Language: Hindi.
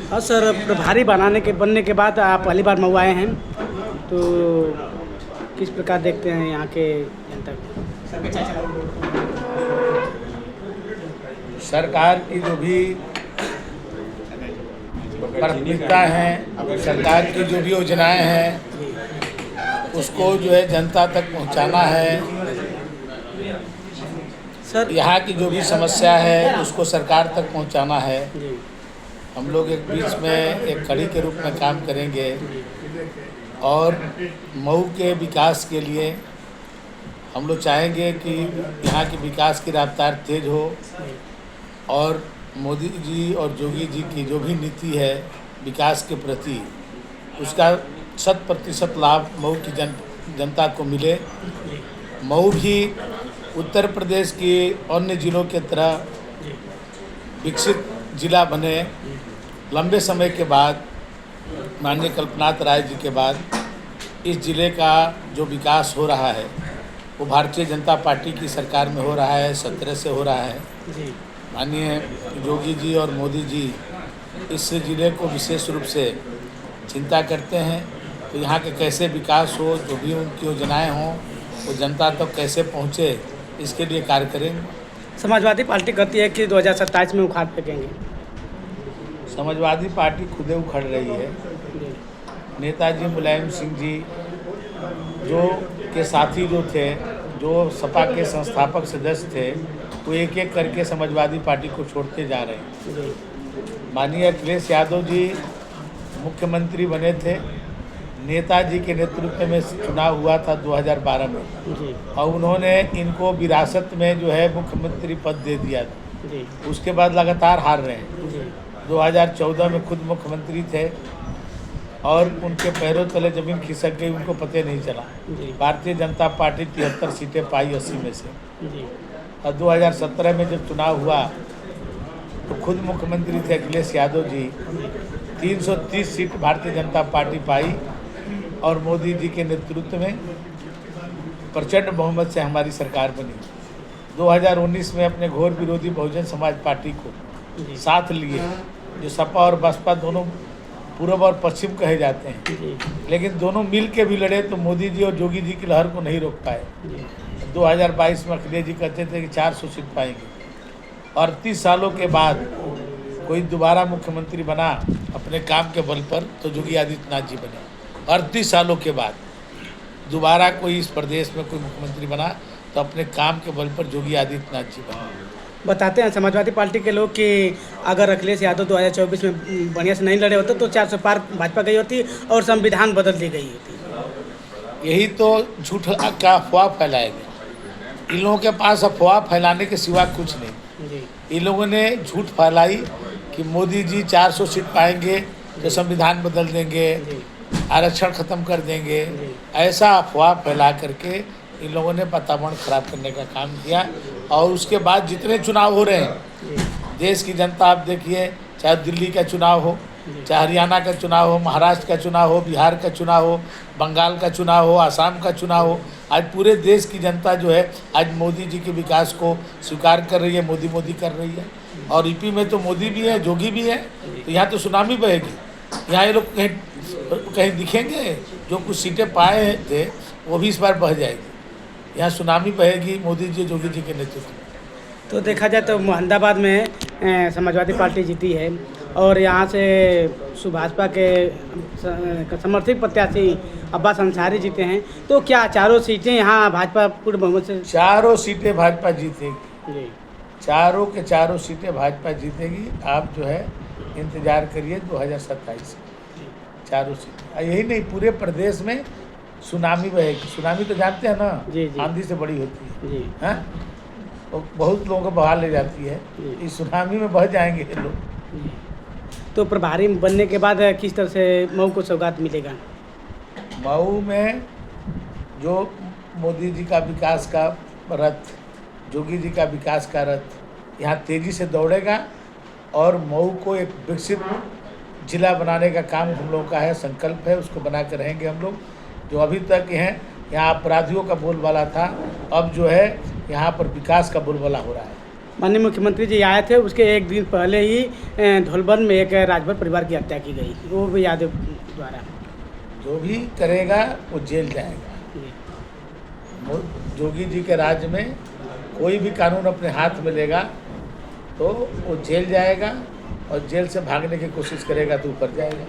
हाँ सर, प्रभारी बनने के बाद आप पहली बार मऊ आए हैं, तो किस प्रकार देखते हैं यहाँ के जनता को? सरकार की जो भी प्राथमिकता है, सरकार की जो भी योजनाएं हैं, उसको जो है जनता तक पहुंचाना है। सर यहाँ की जो भी समस्या है उसको सरकार तक पहुंचाना है। जी हम लोग एक बीच में एक कड़ी के रूप में काम करेंगे और मऊ के विकास के लिए हम लोग चाहेंगे कि यहाँ की विकास की रफ्तार तेज हो और मोदी जी और योगी जी की जो भी नीति है विकास के प्रति, उसका 100% लाभ मऊ की जनता को मिले। मऊ भी उत्तर प्रदेश के अन्य ज़िलों के तरह विकसित ज़िला बने। लंबे समय के बाद माननीय कल्पनाथ राय जी के बाद इस ज़िले का जो विकास हो रहा है वो भारतीय जनता पार्टी की सरकार में हो रहा है, 17 से हो रहा है। जी माननीय योगी जी और मोदी जी इस ज़िले को विशेष रूप से चिंता करते हैं, तो यहाँ के कैसे विकास हो, जो भी उनकी योजनाएं हों वो जनता तक कैसे पहुँचे, इसके लिए कार्य करेंगे। समाजवादी पार्टी कहती है कि 2027 में उखाड़ फेंकेंगे। समाजवादी पार्टी खुदे उखड़ रही है। जी नेताजी मुलायम सिंह जी जो के साथी जो थे, जो सपा के संस्थापक सदस्य थे, वो एक एक करके समाजवादी पार्टी को छोड़ते जा रहे हैं। जी माननीय अखिलेश यादव जी मुख्यमंत्री बने थे, नेताजी के नेतृत्व में चुनाव हुआ था 2012 में, जी और उन्होंने इनको विरासत में जो है मुख्यमंत्री पद दे दिया था। जी उसके बाद लगातार हार रहे हैं। जी 2014 में खुद मुख्यमंत्री थे और उनके पैरों तले ज़मीन खिसक गई, उनको पता नहीं चला। जी भारतीय जनता पार्टी 73 सीटें पाई 80 में से, जी और 2017 में जब चुनाव हुआ तो खुद मुख्यमंत्री थे अखिलेश यादव जी। 330 सीट भारतीय जनता पार्टी पाई और मोदी जी के नेतृत्व में प्रचंड बहुमत से हमारी सरकार बनी। 2019 में अपने घोर विरोधी बहुजन समाज पार्टी को जी साथ लिए, जो सपा और बसपा दोनों पूर्व और पश्चिम कहे जाते हैं, जी लेकिन दोनों मिल के भी लड़े तो मोदी जी और योगी जी की लहर को नहीं रोक पाए। जी 2022 में अखिलेश जी कहते थे कि 400 सीट पाएंगे, और 30 सालों के बाद कोई दोबारा मुख्यमंत्री बना अपने काम के बल पर तो योगी आदित्यनाथ जी बने। 38 सालों के बाद दोबारा कोई इस प्रदेश में कोई मुख्यमंत्री बना तो अपने काम के बल पर योगी आदित्यनाथ जी बने। बताते हैं समाजवादी पार्टी के लोग कि अगर अखिलेश यादव 2024 में बढ़िया से नहीं लड़े होते तो 400 पार भाजपा गई होती और संविधान बदल दी गई होती। यही तो झूठ का अफवाह फैलाएगा। इन लोगों के पास अफवाह फैलाने के सिवा कुछ नहीं। जी इन लोगों ने झूठ फैलाई कि मोदी जी 400 सीट पाएंगे तो संविधान बदल देंगे, जी आरक्षण ख़त्म कर देंगे। जी ऐसा अफवाह फैला करके इन लोगों ने वातावरण खराब करने का काम किया। और उसके बाद जितने चुनाव हो रहे हैं, जी देश की जनता आप देखिए, चाहे दिल्ली का चुनाव हो, चाहे हरियाणा का चुनाव हो, महाराष्ट्र का चुनाव हो, बिहार का चुनाव हो, बंगाल का चुनाव हो, आसाम का चुनाव हो, आज पूरे देश की जनता जो है आज मोदी जी के विकास को स्वीकार कर रही है, मोदी मोदी कर रही है। और यूपी में तो मोदी भी है, जोगी भी है, तो यहाँ तो सुनामी बहेगी। यहाँ ये लोग कहीं दिखेंगे, जो कुछ सीटें पाए थे वो भी इस बार बह जाएगी। यहाँ सुनामी बहेगी मोदी जी योगी जी के नेतृत्व में। तो देखा जाए तो मोहम्मदाबाद में समाजवादी पार्टी जीती है और यहाँ से भाजपा के समर्थित प्रत्याशी अब्बास अंसारी जीते हैं, तो क्या चारों सीटें यहाँ भाजपा पूर्ण बहुमत से? चारों सीटें भाजपा जीतेगी, जी चारों के चारों सीटें भाजपा जीतेगी। आप जो है इंतजार करिए 2027 चारों सीटें। यही नहीं, पूरे प्रदेश में सुनामी बहेगी। सुनामी तो जानते हैं ना, जी जी आंधी से बड़ी होती है, जी हैं? तो बहुत लोगों को बहा ले जाती है। जी। इस सुनामी में बह जाएंगे ये लोग। जी। तो प्रभारी बनने के बाद किस तरह से मऊ को सौगात मिलेगा? मऊ में जो मोदी जी का विकास का रथ, योगी जी का विकास का रथ यहाँ तेज़ी से दौड़ेगा और मऊ को एक विकसित जिला बनाने का काम हम लोगों का है, संकल्प है, उसको बना के रहेंगे हम लोग। जो अभी तक हैं यहाँ अपराधियों का बोलबाला था, अब जो है यहाँ पर विकास का बोलबाला हो रहा है। माननीय मुख्यमंत्री जी आए थे, उसके एक दिन पहले ही धौलबन में एक राजभर परिवार की हत्या की गई, वो भी यादव द्वारा। जो भी करेगा वो जेल जाएगा। जोगी जी के राज्य में कोई भी कानून अपने हाथ में लेगा तो वो जेल जाएगा, और जेल से भागने की कोशिश करेगा तो ऊपर जाएगा।